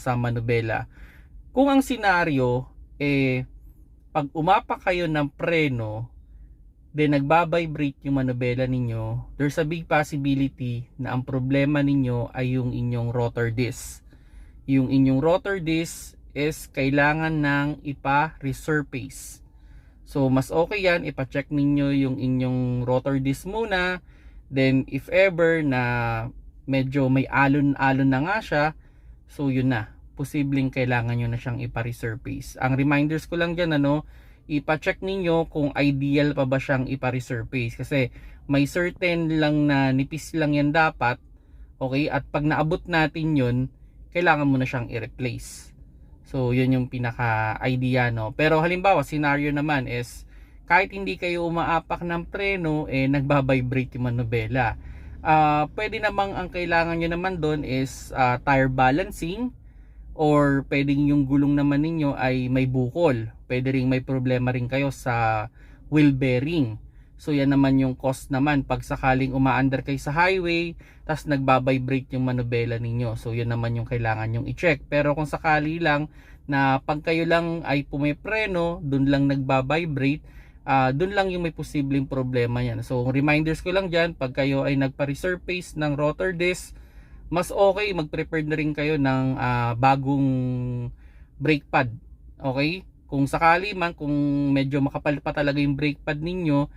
sa manubela. Kung ang senaryo pag umapak kayo ng preno, then nagbabibrate yung manubela ninyo, there's a big possibility na ang problema ninyo ay yung inyong rotor disc. Yung inyong rotor disc is kailangan ng ipa-resurface. So mas okay yan, ipa-check ninyo yung inyong rotor disc muna. Then if ever na medyo may alon-alon na nga siya, so yun na, posibleng kailangan nyo na siyang ipa-resurface. Ang reminders ko lang dyan, ipa-check ninyo kung ideal pa ba siyang ipa-resurface. Kasi may certain lang na nipis lang yan dapat, okay? At pag naabot natin yun, kailangan mo na siyang i-replace. So yun yung pinaka-idea, no? Pero halimbawa, scenario naman is, kahit hindi kayo umaapak ng preno, nagbabibrate yung manubela. Pwede namang ang kailangan nyo naman doon is tire balancing, or pwedeng yung gulong naman ninyo ay may bukol. Pwede ring may problema rin kayo sa wheel bearing. So yan naman yung cost naman pag sakaling umaandar kayo sa highway tas nagbabibrate yung manubela ninyo. So yun naman yung kailangan yung i-check. Pero kung sakali lang na pag kayo lang ay pumipreno, dun lang nagbabibrate, dun lang yung may posibleng problema yan. So reminders ko lang dyan, pag kayo ay nagpa-resurface ng rotor disc, mas okay mag-prepare na rin kayo ng bagong brake pad. Okay? Kung sakali man, kung medyo makapal pa talaga yung brake pad ninyo,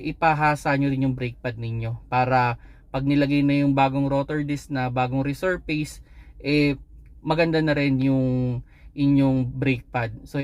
ipahasa nyo rin yung brake pad ninyo para pag nilagay na yung bagong rotor disc na bagong resurface, maganda na rin yung inyong brake pad. So